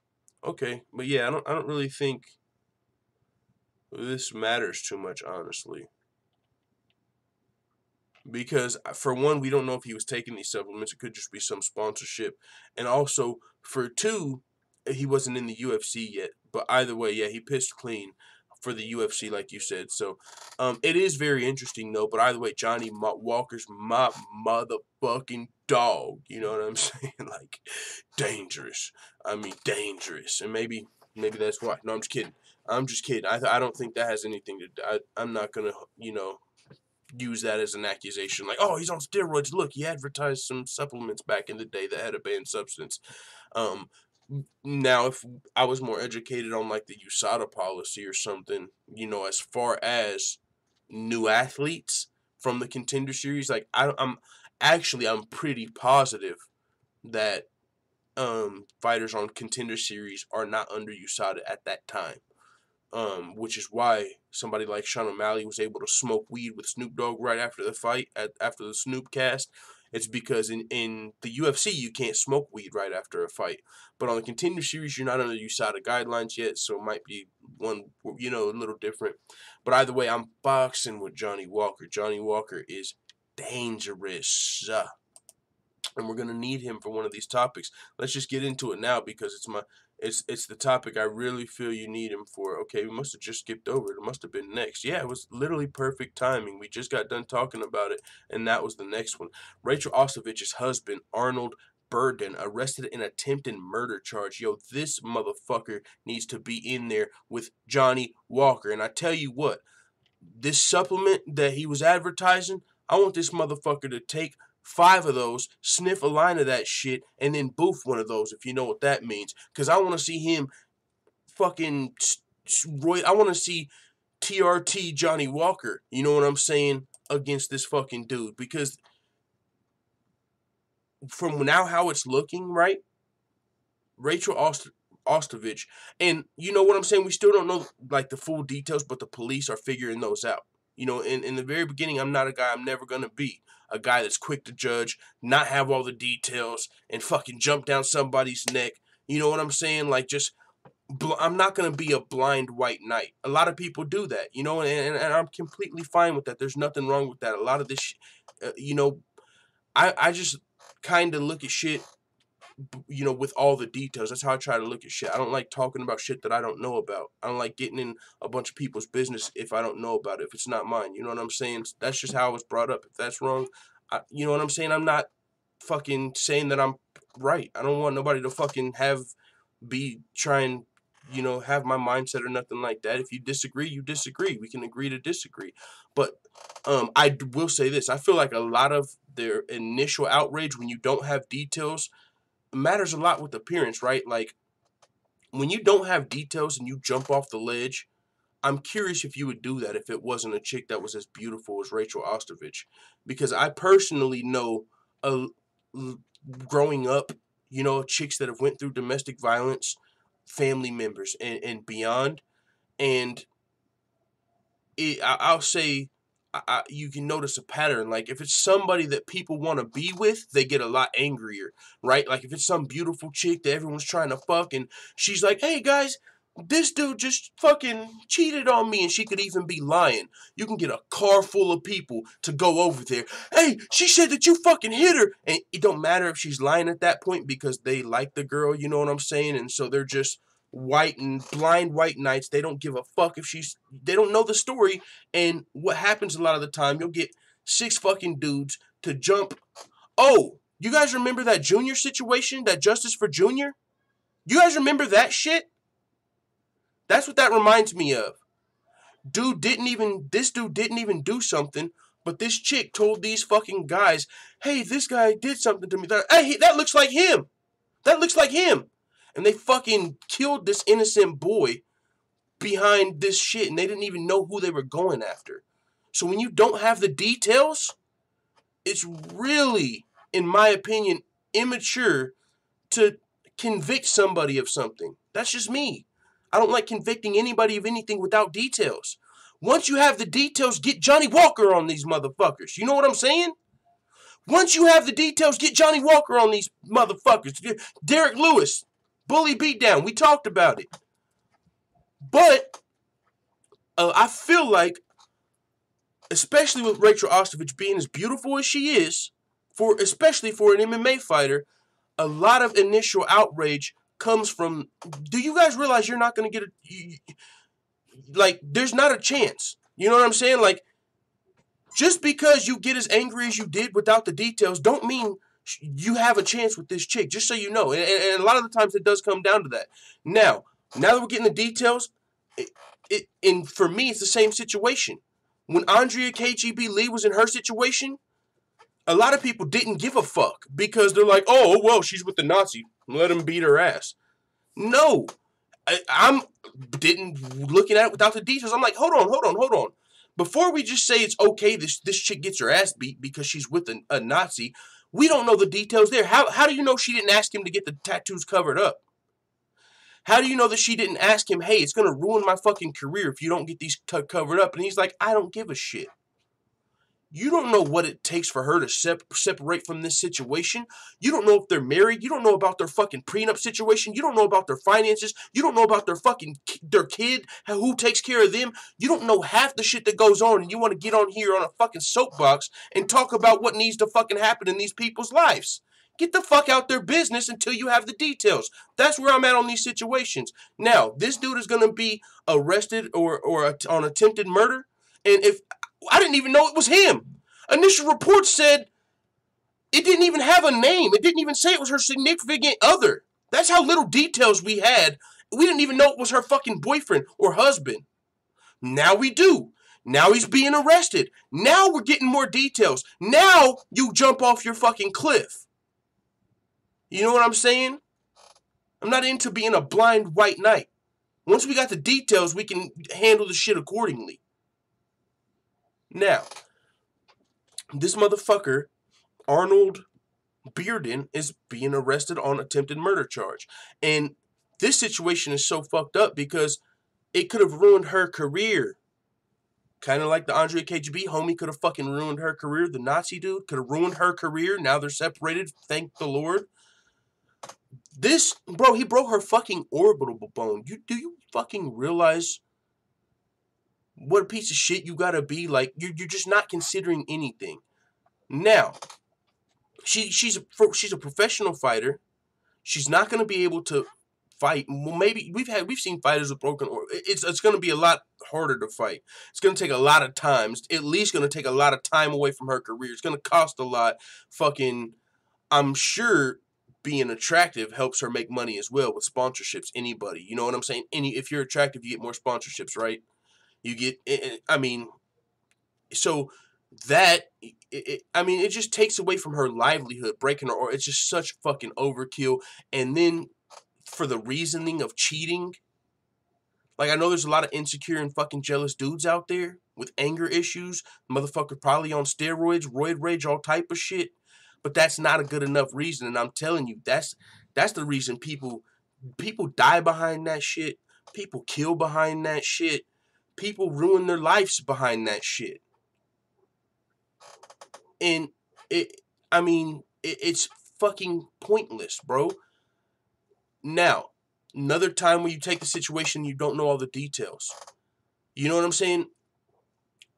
Speaker 1: Okay, but yeah, I don't really think this matters too much, honestly. Because for one, we don't know if he was taking these supplements. It could just be some sponsorship. And also, for two, he wasn't in the UFC yet. But either way, yeah, he pissed clean for the UFC, like you said. So, it is very interesting, though. But either way, Johnny Walker's my motherfucking dog. You know what I'm saying? Like, dangerous. I mean, dangerous. And maybe that's why. No, I'm just kidding. I'm just kidding. I don't think that has anything to do. I'm not going to, use that as an accusation. Like, oh, he's on steroids. Look, he advertised some supplements back in the day that had a banned substance. Now, if I was more educated on, like, the USADA policy or something, as far as new athletes from the Contender Series, like, I'm pretty positive that fighters on Contender Series are not under USADA at that time. Which is why somebody like Sean O'Malley was able to smoke weed with Snoop Dogg right after the fight, after the Snoop cast. It's because in the UFC, you can't smoke weed right after a fight. But on the Contender Series, you're not under USADA guidelines yet, so it might be one, a little different. But either way, I'm boxing with Johnny Walker. Johnny Walker is dangerous. And we're going to need him for one of these topics. Let's just get into it now because it's the topic I really feel you need him for. Okay, we must have just skipped over it. It must have been next. Yeah, it was literally perfect timing. We just got done talking about it, and that was the next one. Rachael Ostovich's husband, Arnold Berdon, arrested in attempted murder charge. Yo, this motherfucker needs to be in there with Johnny Walker. And I tell you what, this supplement that he was advertising, I want this motherfucker to take 5 of those, sniff a line of that shit, and then boof one of those, if you know what that means. Because I want to see him fucking I want to see TRT Johnny Walker, you know what I'm saying, against this fucking dude. Because from now how it's looking, right, Rachael Ostovich, and you know what I'm saying, we still don't know, like, the full details, but the police are figuring those out. In the very beginning, I'm not a guy, I'm never going to be a guy that's quick to judge, not have all the details, and fucking jump down somebody's neck. You know what I'm saying? Like, just, I'm not going to be a blind white knight. A lot of people do that, and I'm completely fine with that. There's nothing wrong with that. A lot of this, I just kind of look at shit, with all the details. That's how I try to look at shit. I don't like talking about shit that I don't know about. I don't like getting in a bunch of people's business if I don't know about it, if it's not mine. You know what I'm saying? That's just how I was brought up. If that's wrong, you know what I'm saying? I'm not fucking saying that I'm right. I don't want nobody to fucking be trying, have my mindset or nothing like that. If you disagree, you disagree. We can agree to disagree. But I will say this. I feel like a lot of their initial outrage when you don't have details matters a lot with appearance, right? Like, when you don't have details and you jump off the ledge, I'm curious if you would do that if it wasn't a chick that was as beautiful as Rachael Ostovich. Because I personally know, growing up, chicks that have went through domestic violence, family members, and beyond. And I'll say, you can notice a pattern. Like, if it's somebody that people want to be with, they get a lot angrier, right? Like, if it's some beautiful chick that everyone's trying to fuck, and she's like, hey, guys, this dude just fucking cheated on me, and she could even be lying. You can get a car full of people to go over there. Hey, she said that you fucking hit her. And it don't matter if she's lying at that point because they like the girl, you know what I'm saying? And so they're just white and blind white knights. They don't give a fuck if they don't know the story. And what happens a lot of the time, you'll get 6 fucking dudes to jump. Oh, you guys remember that Junior situation, that Justice for Junior? You guys remember that shit? That's what that reminds me of. This dude didn't even do something, but this chick told these fucking guys, hey, this guy did something to me. Hey, that looks like him. That looks like him. And they fucking killed this innocent boy behind this shit, and they didn't even know who they were going after. So when you don't have the details, it's really, in my opinion, immature to convict somebody of something. That's just me. I don't like convicting anybody of anything without details. Once you have the details, get Johnny Walker on these motherfuckers. You know what I'm saying? Once you have the details, get Johnny Walker on these motherfuckers. Derek Lewis, bully beatdown. We talked about it. But I feel like, especially with Rachael Ostovich being as beautiful as she is, especially for an MMA fighter, a lot of initial outrage comes from, do you guys realize you're not going to get there's not a chance. You know what I'm saying? Like, just because you get as angry as you did without the details don't mean you have a chance with this chick, just so you know. And a lot of the times it does come down to that. Now that we're getting the details, and for me, it's the same situation. When Andrea KGB Lee was in her situation, a lot of people didn't give a fuck because they're like, oh, well, she's with the Nazi. Let him beat her ass. No. I'm looking at it without the details. I'm like, hold on. Before we just say it's okay this chick gets her ass beat because she's with a Nazi, we don't know the details there. How do you know she didn't ask him to get the tattoos covered up? How do you know that she didn't ask him, hey, it's going to ruin my fucking career if you don't get these covered up? And he's like, I don't give a shit. You don't know what it takes for her to separate from this situation. You don't know if they're married. You don't know about their fucking prenup situation. You don't know about their finances. You don't know about their kid, who takes care of them. You don't know half the shit that goes on, and you want to get on here on a fucking soapbox and talk about what needs to fucking happen in these people's lives. Get the fuck out their business until you have the details. That's where I'm at on these situations. Now, this dude is going to be arrested or on attempted murder, and if I didn't even know it was him. Initial reports said it didn't even have a name. It didn't even say it was her significant other. That's how little details we had. We didn't even know it was her fucking boyfriend or husband. Now we do. Now he's being arrested. Now we're getting more details. Now you jump off your fucking cliff. You know what I'm saying? I'm not into being a blind white knight. Once we got the details, we can handle the shit accordingly. Now, this motherfucker, Arnold Berdon, is being arrested on attempted murder charge. And this situation is so fucked up because it could have ruined her career. Kind of like the Andrea KGB homie could have fucking ruined her career. The Nazi dude could have ruined her career. Now they're separated. Thank the Lord. This, bro, he broke her fucking orbital bone. Do you fucking realize what a piece of shit you gotta be? Like, you're just not considering anything. Now, she's a professional fighter. She's not gonna be able to fight. Well, maybe we've seen fighters with broken orbital. It's gonna be a lot harder to fight. It's gonna take a lot of time. It's at least gonna take a lot of time away from her career. It's gonna cost a lot. Fucking, I'm sure being attractive helps her make money as well with sponsorships. Anybody, you know what I'm saying? If you're attractive, you get more sponsorships, right? You get, I mean, so that, it just takes away from her livelihood, breaking her, or it's just such fucking overkill. And then for the reasoning of cheating, like, I know there's a lot of insecure and fucking jealous dudes out there with anger issues. Motherfucker probably on steroids, roid rage, all type of shit. But that's not a good enough reason. And I'm telling you, that's the reason people die behind that shit. People kill behind that shit. People ruin their lives behind that shit. And it's fucking pointless, bro. Now, another time when you take the situation, you don't know all the details. You know what I'm saying?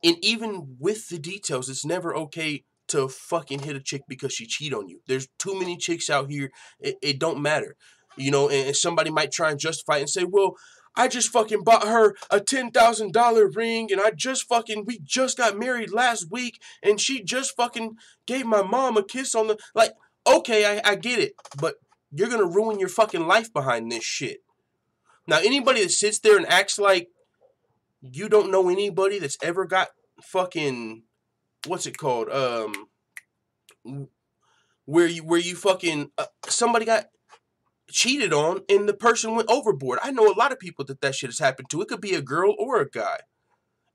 Speaker 1: And even with the details, it's never okay to fucking hit a chick because she cheat on you. There's too many chicks out here. It don't matter. You know, and somebody might try and justify it and say, well, I just fucking bought her a $10,000 ring, and we just got married last week, and she just fucking gave my mom a kiss on the, like, okay, I get it, but you're gonna ruin your fucking life behind this shit. Now, anybody that sits there and acts like you don't know anybody that's ever got fucking, what's it called, where you fucking, somebody got cheated on and the person went overboard. I know a lot of people that shit has happened to. It could be a girl or a guy.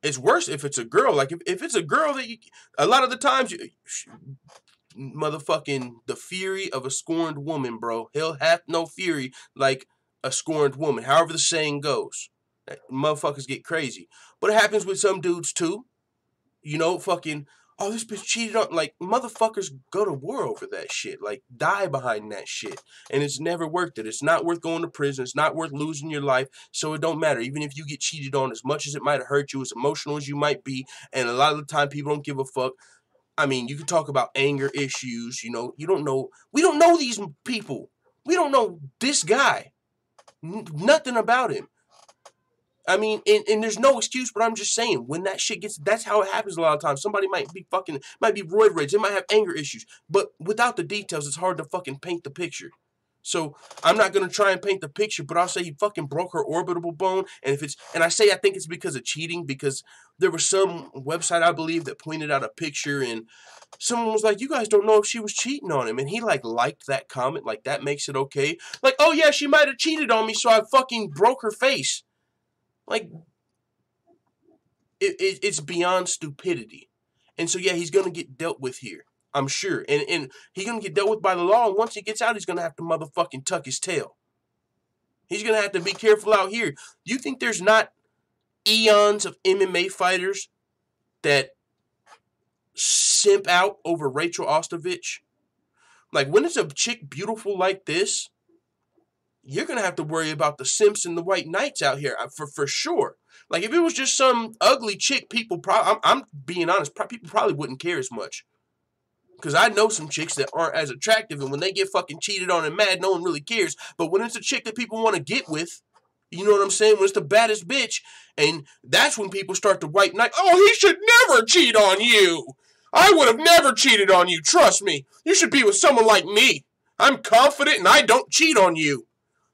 Speaker 1: It's worse if it's a girl. Like, if it's a girl that a lot of the times, motherfucking the fury of a scorned woman, bro. Hell hath no fury like a scorned woman. However the saying goes. Motherfuckers get crazy. But it happens with some dudes too. You know, fucking, oh, this bitch cheated on, like, motherfuckers go to war over that shit. Like, die behind that shit. And it's never worth it. It's not worth going to prison. It's not worth losing your life. So it don't matter. Even if you get cheated on, as much as it might have hurt you, as emotional as you might be, and a lot of the time people don't give a fuck. I mean, you can talk about anger issues, you know. You don't know. We don't know these people. We don't know this guy. Nothing about him. I mean, and there's no excuse, but I'm just saying, when that shit gets, that's how it happens a lot of times. Somebody might be roid rage, they might have anger issues, but without the details, it's hard to fucking paint the picture. So, I'm not going to try and paint the picture, but I'll say he fucking broke her orbital bone, and I think it's because of cheating, because there was some website, I believe, that pointed out a picture, and someone was like, you guys don't know if she was cheating on him, and he, like, liked that comment, like, that makes it okay. Like, oh yeah, she might have cheated on me, so I fucking broke her face. Like, it's beyond stupidity. And so, yeah, he's going to get dealt with here, I'm sure. And he's going to get dealt with by the law, and once he gets out, he's going to have to motherfucking tuck his tail. He's going to have to be careful out here. Do you think there's not eons of MMA fighters that simp out over Rachael Ostovich? Like, when it's a chick beautiful like this, you're going to have to worry about the simps and the white knights out here, for sure. Like, if it was just some ugly chick, people probably, I'm being honest, people probably wouldn't care as much. Because I know some chicks that aren't as attractive, and when they get fucking cheated on and mad, no one really cares. But when it's a chick that people want to get with, you know what I'm saying? When it's the baddest bitch, and that's when people start to white knight, oh, he should never cheat on you. I would have never cheated on you, trust me. You should be with someone like me. I'm confident and I don't cheat on you.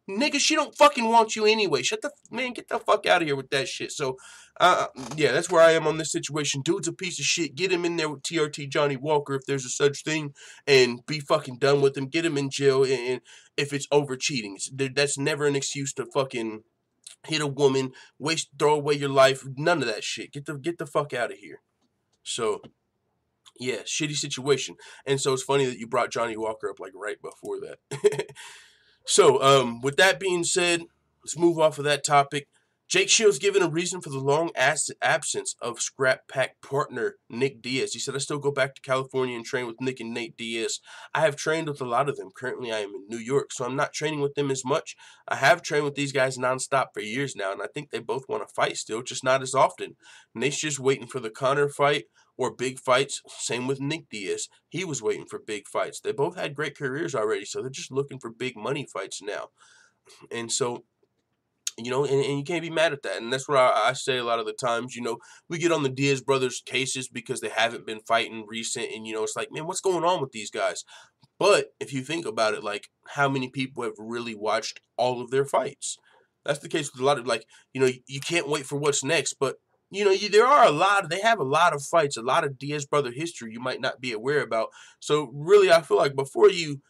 Speaker 1: Nigga, she don't fucking want you anyway. Get the fuck out of here with that shit. So, yeah, that's where I am on this situation. Dude's a piece of shit. Get him in there with TRT Johnny Walker, if there's a such thing, and be fucking done with him. Get him in jail, and if it's over cheating. That's never an excuse to fucking hit a woman, throw away your life. None of that shit. Get the fuck out of here. So, yeah, shitty situation. And so it's funny that you brought Johnny Walker up, like, right before that. So, with that being said, let's move off of that topic. Jake Shields given a reason for the long absence of Scrap Pack partner Nick Diaz. He said, I still go back to California and train with Nick and Nate Diaz. I have trained with a lot of them. Currently, I am in New York, so I'm not training with them as much. I have trained with these guys nonstop for years now, and I think they both want to fight still, just not as often. Nate's just waiting for the Conor fight or big fights. Same with Nick Diaz. He was waiting for big fights. They both had great careers already, so they're just looking for big money fights now. And so, you know, and you can't be mad at that. And that's what I say a lot of the times. You know, we get on the Diaz brothers' cases because they haven't been fighting recent. And, you know, it's like, man, what's going on with these guys? But if you think about it, like, how many people have really watched all of their fights? That's the case with a lot of, like, you know, you can't wait for what's next. But, you know, they have a lot of fights, a lot of Diaz brother history you might not be aware about. So, really, I feel like before you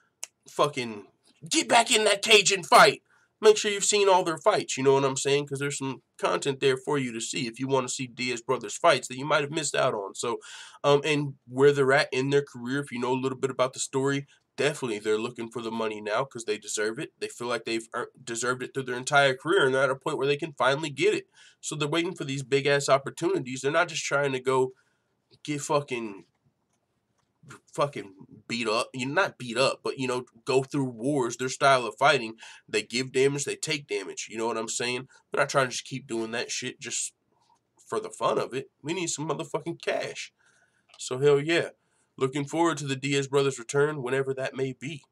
Speaker 1: fucking get back in that cage and fight, make sure you've seen all their fights, you know what I'm saying? Because there's some content there for you to see if you want to see Diaz brothers fights that you might have missed out on. So, and where they're at in their career, if you know a little bit about the story, definitely they're looking for the money now because they deserve it. They feel like they've deserved it through their entire career, and they're at a point where they can finally get it. So they're waiting for these big-ass opportunities. They're not just trying to go get fucking beat up, not beat up, but, you know, go through wars, their style of fighting. They give damage, they take damage, you know what I'm saying? They're not trying to just keep doing that shit just for the fun of it. We need some motherfucking cash. So, hell yeah. Looking forward to the Diaz brothers' return whenever that may be.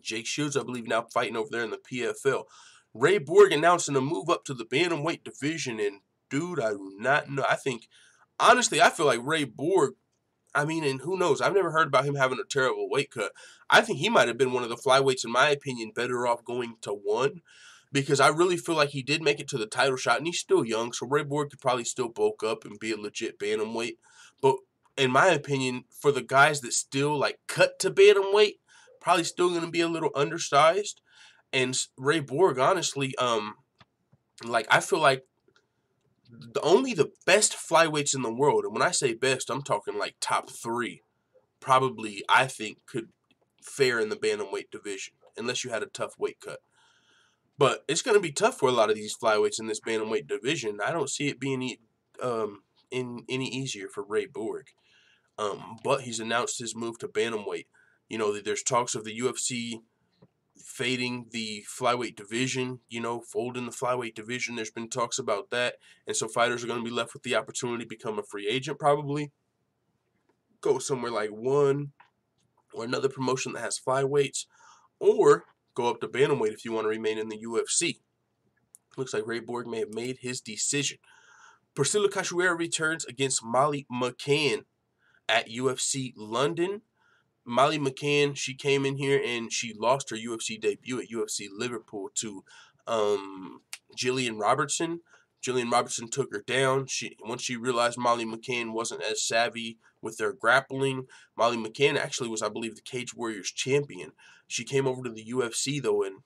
Speaker 1: Jake Shields, I believe, now fighting over there in the PFL. Ray Borg announcing a move up to the bantamweight division, and dude, I do not know. Honestly, I feel like Ray Borg, and who knows? I've never heard about him having a terrible weight cut. I think he might have been one of the flyweights, in my opinion, better off going to 1, because I really feel like he did make it to the title shot, and he's still young, so Ray Borg could probably still bulk up and be a legit bantamweight. But in my opinion, for the guys that still like cut to bantamweight, probably still going to be a little undersized. And Ray Borg, honestly, I feel like only the best flyweights in the world, and when I say best, I'm talking like top 3, probably, I think, could fare in the bantamweight division, unless you had a tough weight cut. But it's going to be tough for a lot of these flyweights in this bantamweight division. I don't see it being any easier for Ray Borg. But he's announced his move to bantamweight. You know, there's talks of the UFC fading the flyweight division, folding the flyweight division. There's been talks about that. And so fighters are going to be left with the opportunity to become a free agent, probably. Go somewhere like 1 or another promotion that has flyweights, or go up to bantamweight if you want to remain in the UFC. Looks like Ray Borg may have made his decision. Priscilla Cachoeira returns against Molly McCann at UFC London. Molly McCann, she came in here and she lost her UFC debut at UFC Liverpool to Jillian Robertson. Jillian Robertson took her down. Once she realized Molly McCann wasn't as savvy with their grappling, Molly McCann actually was, I believe, the Cage Warriors champion. She came over to the UFC, though, and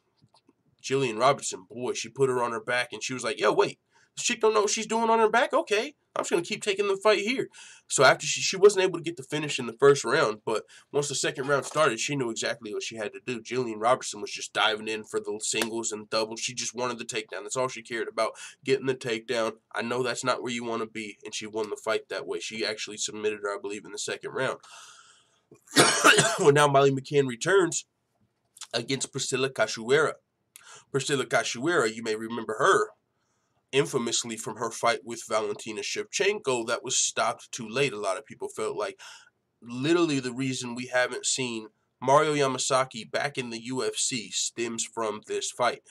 Speaker 1: Jillian Robertson, boy, she put her on her back, and she was like, yo, wait, this chick don't know what she's doing on her back? Okay, I'm just going to keep taking the fight here. So after she wasn't able to get the finish in the first round, but once the second round started, she knew exactly what she had to do. Jillian Robertson was just diving in for the singles and doubles. She just wanted the takedown. That's all she cared about, getting the takedown. I know that's not where you want to be, and she won the fight that way. She actually submitted her, I believe, in the second round. Well, now Molly McCann returns against Priscilla Cachoeira. Priscilla Cachoeira, you may remember her infamously from her fight with Valentina Shevchenko that was stopped too late. A lot of people felt like literally the reason we haven't seen Mario Yamasaki back in the UFC stems from this fight.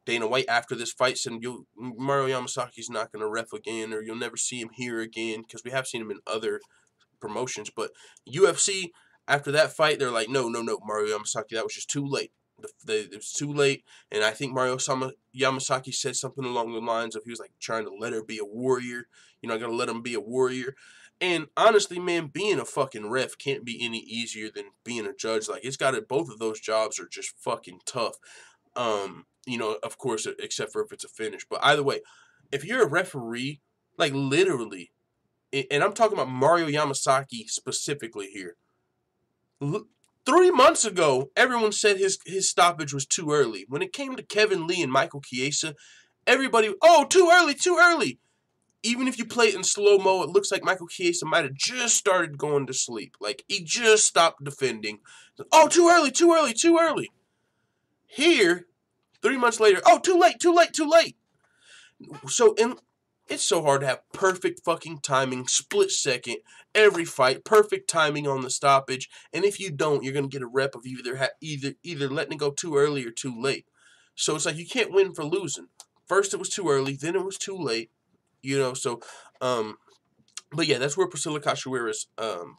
Speaker 1: Dana White, after this fight, said Mario Yamasaki's not going to ref again, or you'll never see him here again, because we have seen him in other promotions. But UFC, after that fight, they're like, no, Mario Yamasaki, that was just too late. It was too late, and I think Mario Yamasaki said something along the lines of he was like trying to let her be a warrior. I got to let him be a warrior. And honestly, man, being a fucking ref can't be any easier than being a judge. Like, it's got to, both of those jobs are just fucking tough. Of course, except for if it's a finish. But either way, if you're a referee, like literally, and I'm talking about Mario Yamasaki specifically here, 3 months ago, everyone said his stoppage was too early. When it came to Kevin Lee and Michael Chiesa, everybody, too early. Even if you play it in slow-mo, it looks like Michael Chiesa might have just started going to sleep. Like, he just stopped defending. Too early. Here, 3 months later, too late. So, it's so hard to have perfect fucking timing, split second, every fight, perfect timing on the stoppage. And if you don't, you're going to get a rep of either letting it go too early or too late. So it's like you can't win for losing. First it was too early, then it was too late. But yeah, that's where Priscilla Cachoeira's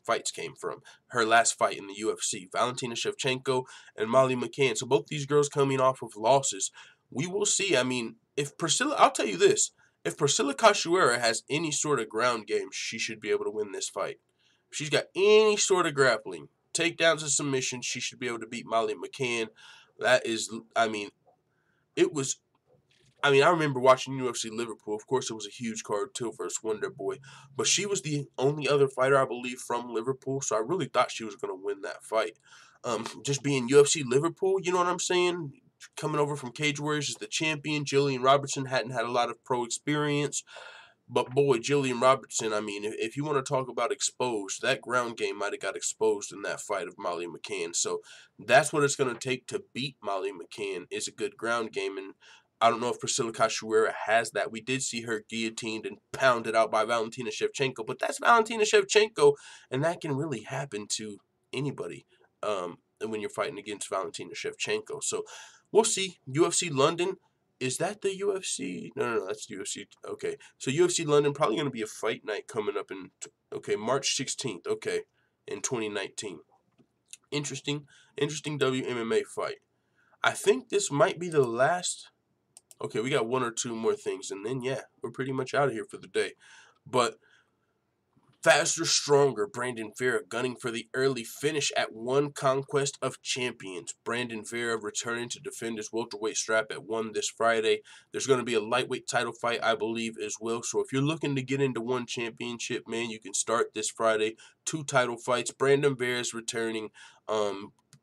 Speaker 1: fights came from. Her last fight in the UFC. Valentina Shevchenko and Molly McCann. So both these girls coming off of losses. We will see. I'll tell you this. If Priscilla Cachoeira has any sort of ground game, she should be able to win this fight. If she's got any sort of grappling, takedowns and submissions, she should be able to beat Molly McCann. I remember watching UFC Liverpool. Of course, it was a huge card, Till versus Wonder Boy. But she was the only other fighter, I believe, from Liverpool. So I really thought she was going to win that fight. Just being UFC Liverpool, you know what I'm saying? Coming over from Cage Warriors as the champion. Jillian Robertson hadn't had a lot of pro experience. But boy, Jillian Robertson, if you want to talk about exposed, that ground game might have got exposed in that fight of Molly McCann. So that's what it's going to take to beat Molly McCann, is a good ground game. And I don't know if Priscilla Cachoeira has that. We did see her guillotined and pounded out by Valentina Shevchenko, but that's Valentina Shevchenko, and that can really happen to anybody. when you're fighting against Valentina Shevchenko. So we'll see. UFC London. Is that the UFC? No, that's the UFC. Okay. So UFC London, probably going to be a fight night coming up in, March 16th. Okay. In 2019. Interesting WMMA fight. I think this might be the last. Okay, we got one or two more things, and then, yeah, we're pretty much out of here for the day. But faster, stronger, Brandon Vera gunning for the early finish at one Conquest of Champions. Brandon Vera returning to defend his welterweight strap at one this Friday. There's going to be a lightweight title fight, I believe, as well. So if you're looking to get into one championship, man, you can start this Friday. 2 title fights. Brandon Vera's returning.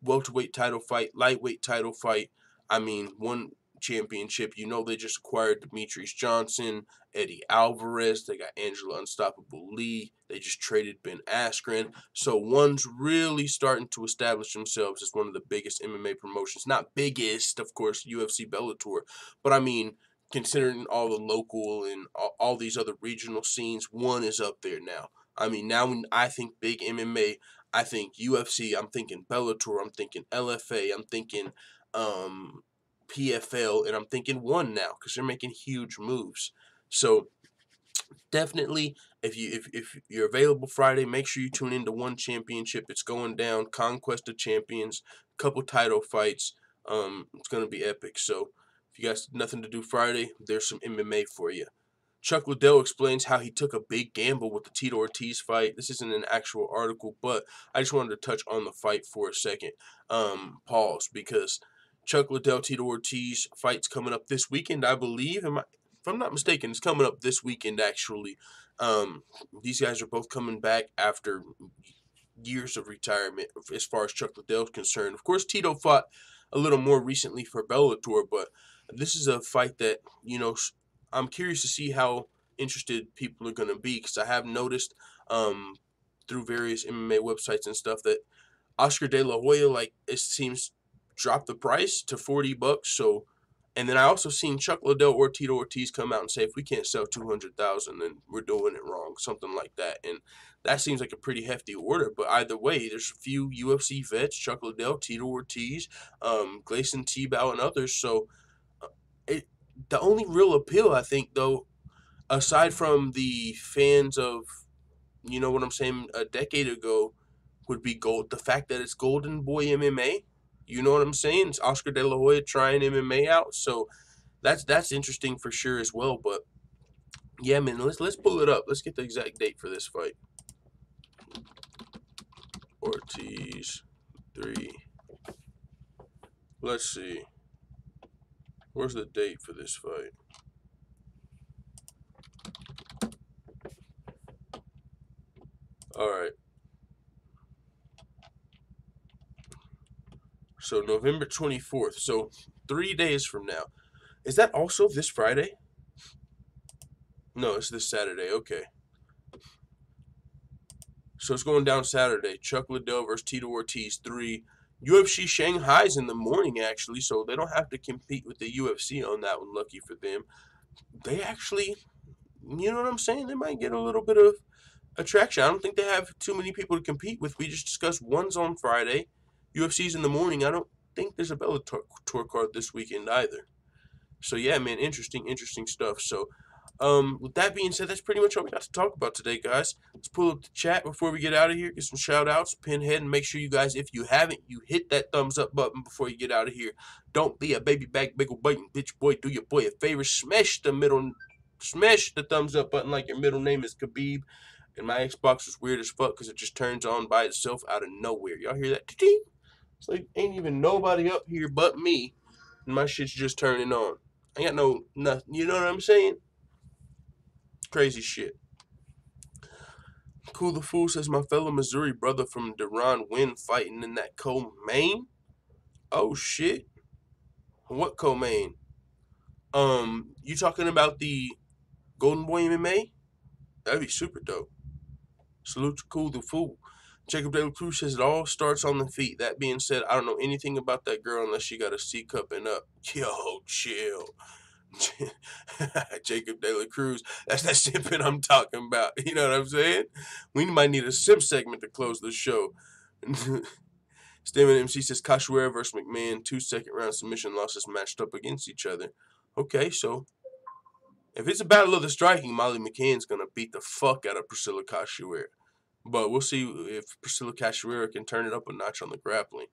Speaker 1: Welterweight title fight, lightweight title fight. I mean, one championship. You know, they just acquired Demetrius Johnson, Eddie Alvarez. They got Angela Unstoppable Lee. They just traded Ben Askren. So one's really starting to establish themselves as one of the biggest MMA promotions. Not biggest, of course, UFC Bellator. But I mean, considering all the local and all these other regional scenes, one is up there now. I mean, now when I think big MMA, I think UFC, I'm thinking Bellator, I'm thinking LFA, I'm thinking PFL, and I'm thinking one now because they're making huge moves. So definitely, if you're available Friday, make sure you tune into one championship. It's going down, Conquest of Champions, couple title fights. It's gonna be epic. So if you guys nothing to do Friday, there's some MMA for you. Chuck Liddell explains how he took a big gamble with the Tito Ortiz fight. This isn't an actual article, but I just wanted to touch on the fight for a second. Pause, because Chuck Liddell, Tito Ortiz fight's coming up this weekend, I believe. If I'm not mistaken, it's coming up this weekend, actually. These guys are both coming back after years of retirement as far as Chuck Liddell is concerned. Of course, Tito fought a little more recently for Bellator, but this is a fight that, I'm curious to see how interested people are going to be, because I have noticed through various MMA websites and stuff that Oscar De La Hoya, it seems, dropped the price to $40. So, and then I also seen Chuck Liddell or Tito Ortiz come out and say, if we can't sell 200,000, then we're doing it wrong, something like that. And that seems like a pretty hefty order. But either way, there's a few UFC vets, Chuck Liddell, Tito Ortiz, Gleison Tebow, and others. So the only real appeal, I think, though, aside from the fans of, you know what I'm saying, a decade ago, would be the fact that it's Golden Boy MMA. You know what I'm saying? It's Oscar De La Hoya trying MMA out. So that's interesting for sure as well. But yeah, man, let's pull it up. Let's get the exact date for this fight. Ortiz 3. Let's see. Where's the date for this fight? All right. So November 24th. So 3 days from now. Is that also this Friday? No, it's this Saturday. Okay. So it's going down Saturday. Chuck Liddell versus Tito Ortiz 3. UFC Shanghai's in the morning, actually, so they don't have to compete with the UFC on that one. Lucky for them. They actually, you know what I'm saying? They might get a little bit of attraction. I don't think they have too many people to compete with. We just discussed one's on Friday. UFC's in the morning. I don't think there's a Bellator card this weekend either. So, yeah, man, interesting stuff. So, with that being said, that's pretty much all we got to talk about today, guys. Let's pull up the chat before we get out of here. Get some shout-outs, pinhead, and make sure you guys, if you haven't, you hit that thumbs-up button before you get out of here. Don't be a baby back, big ol' biting bitch boy. Do your boy a favor. Smash the thumbs-up button like your middle name is Khabib. And my Xbox was weird as fuck because it just turns on by itself out of nowhere. Y'all hear that? It's like ain't even nobody up here but me, and my shit's just turning on. I got nothing. You know what I'm saying? Crazy shit. Cool the Fool says, my fellow Missouri brother from Deron Wynn fighting in that co-main. Oh shit. What co-main? You talking about the Golden Boy MMA? That'd be super dope. Salute to Cool the Fool. Jacob De La Cruz says it all starts on the feet. That being said, I don't know anything about that girl unless she got a C cup and up. Yo, chill. Jacob De La Cruz, that's that simping I'm talking about. You know what I'm saying? We might need a simp segment to close the show. Stamina MC says Cachoeira versus McMahon. 2 second-round submission losses matched up against each other. Okay, so if it's a battle of the striking, Molly McCann's going to beat the fuck out of Priscilla Cachoeira. But we'll see if Priscilla Cachoeira can turn it up a notch on the grappling.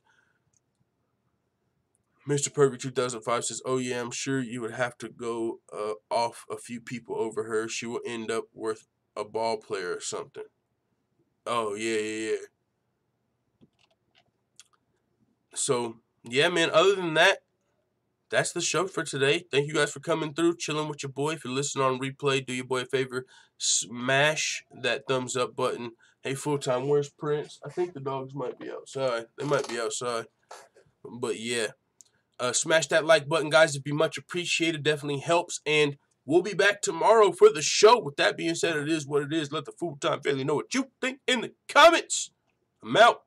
Speaker 1: Mr. Perfect 2005 says, oh yeah, I'm sure you would have to go off a few people over her. She will end up worth a ball player or something. Oh, yeah. So, yeah, man, other than that, that's the show for today. Thank you guys for coming through, chilling with your boy. If you're listening on replay, do your boy a favor, smash that thumbs up button. Hey, full-time, where's Prince? I think the dogs might be outside. They might be outside. But, yeah. Smash that like button, guys. It'd be much appreciated. Definitely helps. And we'll be back tomorrow for the show. With that being said, it is what it is. Let the full-time family know what you think in the comments. I'm out.